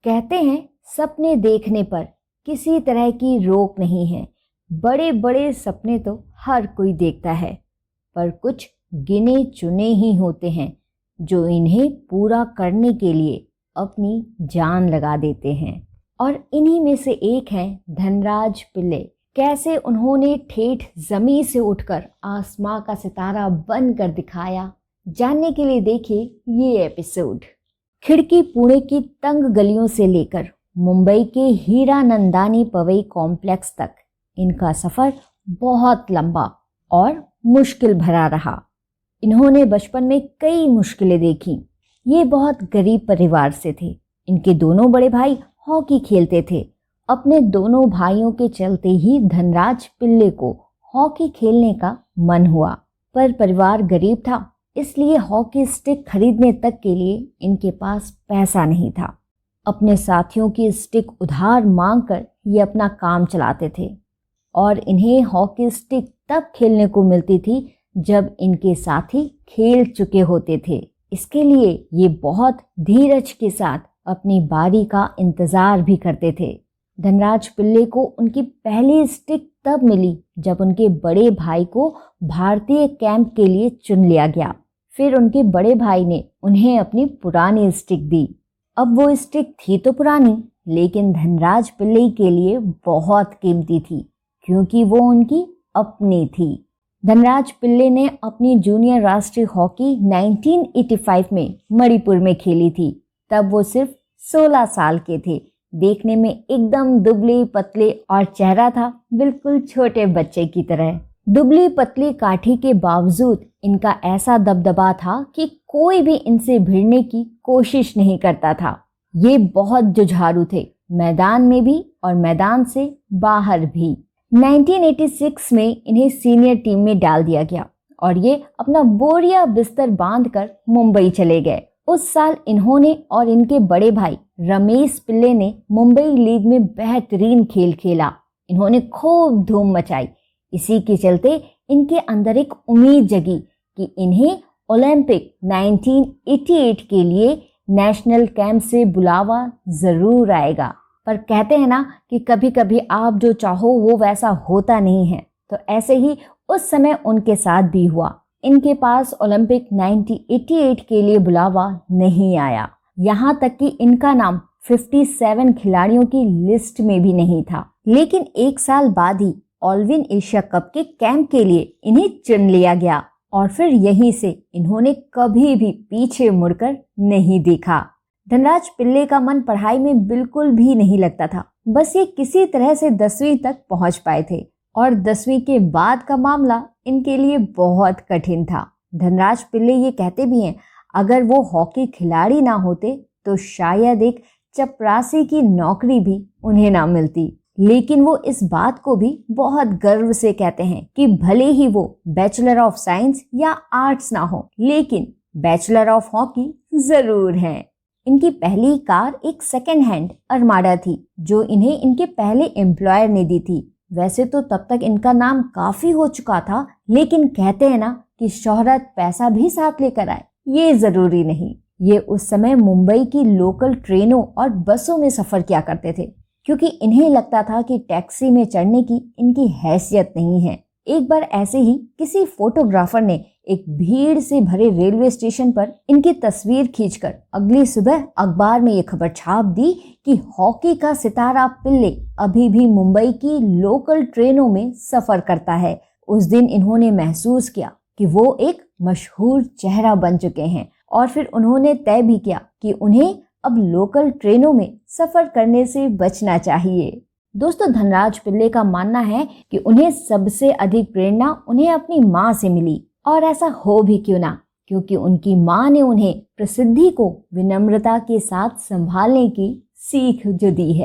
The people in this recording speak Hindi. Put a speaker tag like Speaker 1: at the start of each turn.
Speaker 1: कहते हैं सपने देखने पर किसी तरह की रोक नहीं है। बड़े बड़े सपने तो हर कोई देखता है, पर कुछ गिने चुने ही होते हैं जो इन्हें पूरा करने के लिए अपनी जान लगा देते हैं। और इन्हीं में से एक हैं धनराज पिल्ले। कैसे उन्होंने ठेठ जमीन से उठकर आसमां का सितारा बनकर दिखाया, जानने के लिए देखिए ये एपिसोड। खिड़की पुणे की तंग गलियों से लेकर मुंबई के हीरानंदानी पवई कॉम्प्लेक्स तक इनका सफर बहुत लंबा और मुश्किल भरा रहा। इन्होंने बचपन में कई मुश्किलें देखी। ये बहुत गरीब परिवार से थे। इनके दोनों बड़े भाई हॉकी खेलते थे। अपने दोनों भाइयों के चलते ही धनराज पिल्ले को हॉकी खेलने का मन हुआ, पर परिवार गरीब था, इसलिए हॉकी स्टिक खरीदने तक के लिए इनके पास पैसा नहीं था। अपने साथियों की स्टिक उधार मांगकर ये अपना काम चलाते थे और इन्हें हॉकी स्टिक तब खेलने को मिलती थी जब इनके साथी खेल चुके होते थे। इसके लिए ये बहुत धीरज के साथ अपनी बारी का इंतजार भी करते थे। धनराज पिल्ले को उनकी पहली स्टिक तब मिली जब उनके बड़े भाई को भारतीय कैंप के लिए चुन लिया गया। फिर उनके बड़े भाई ने उन्हें अपनी पुरानी स्टिक दी। अब वो स्टिक थी तो पुरानी, लेकिन धनराज पिल्ले के लिए बहुत कीमती थी, क्योंकि वो उनकी अपनी थी। धनराज पिल्ले ने अपनी जूनियर राष्ट्रीय हॉकी 1985 में मणिपुर में खेली थी। तब वो सिर्फ 16 साल के थे। देखने में एकदम दुबले पतले और चेहरा था बिल्कुल छोटे बच्चे की तरह। दुबली पतली काठी के बावजूद इनका ऐसा दबदबा था कि कोई भी इनसे भिड़ने की कोशिश नहीं करता था। ये बहुत जुझारू थे, मैदान में भी और मैदान से बाहर भी। 1986 में इन्हें सीनियर टीम में डाल दिया गया और ये अपना बोरिया बिस्तर बांधकर मुंबई चले गए। उस साल इन्होंने और इनके बड़े भाई रमेश पिल्ले ने मुंबई लीग में बेहतरीन खेल खेला। इन्होंने खूब धूम मचाई। इसी के चलते इनके अंदर एक उम्मीद जगी कि इन्हें ओलंपिक 1988 के लिए नेशनल कैंप से बुलावा जरूर आएगा। पर कहते हैं ना कि कभी कभी आप जो चाहो वो वैसा होता नहीं है, तो ऐसे ही उस समय उनके साथ भी हुआ। इनके पास ओलंपिक 1988 के लिए बुलावा नहीं आया। यहाँ तक कि इनका नाम 57 खिलाड़ियों की लिस्ट में भी नहीं था। लेकिन एक साल बाद ही ऑलविन एशिया कप के कैंप के लिए इन्हें चुन लिया गया और फिर यहीं से इन्होंने कभी भी पीछे मुड़कर नहीं देखा। धनराज पिल्ले का मन पढ़ाई में बिल्कुल भी नहीं लगता था। बस ये किसी तरह से 10वीं तक पहुंच पाए थे और 10वीं के बाद का मामला इनके लिए बहुत कठिन था। धनराज पिल्ले ये कहते भी हैं, अगर वो हॉकी खिलाड़ी ना होते तो शायद एक चपरासी की नौकरी भी उन्हें ना मिलती। लेकिन वो इस बात को भी बहुत गर्व से कहते हैं कि भले ही वो बैचलर ऑफ साइंस या आर्ट्स ना हो, लेकिन बैचलर ऑफ हॉकी जरूर हैं। इनकी पहली कार एक सेकेंड हैंड अरमाडा थी जो इन्हें इनके पहले एम्प्लॉयर ने दी थी। वैसे तो तब तक इनका नाम काफी हो चुका था, लेकिन कहते हैं ना कि शोहरत पैसा भी साथ लेकर आए, ये जरूरी नहीं। ये उस समय मुंबई की लोकल ट्रेनों और बसों में सफर किया करते थे, क्योंकि इन्हें लगता था कि टैक्सी में चढ़ने की इनकी हैसियत नहीं है। एक बार ऐसे ही किसी फोटोग्राफर ने एक भीड़ से भरे रेलवे स्टेशन पर इनकी तस्वीर खींचकर अगली सुबह अखबार में ये खबर छाप दी कि हॉकी का सितारा पिल्ले अभी भी मुंबई की लोकल ट्रेनों में सफर करता है। उस दिन इन्होंने महसूस किया कि वो एक मशहूर चेहरा बन चुके हैं और फिर उन्होंने तय भी किया कि उन्हें अब लोकल ट्रेनों में सफर करने से बचना चाहिए। दोस्तों, धनराज पिल्ले का मानना है कि उन्हें सबसे अधिक प्रेरणा उन्हें अपनी माँ से मिली, और ऐसा हो भी क्यों ना, क्योंकि उनकी माँ ने उन्हें प्रसिद्धि को विनम्रता के साथ संभालने की सीख जो दी है।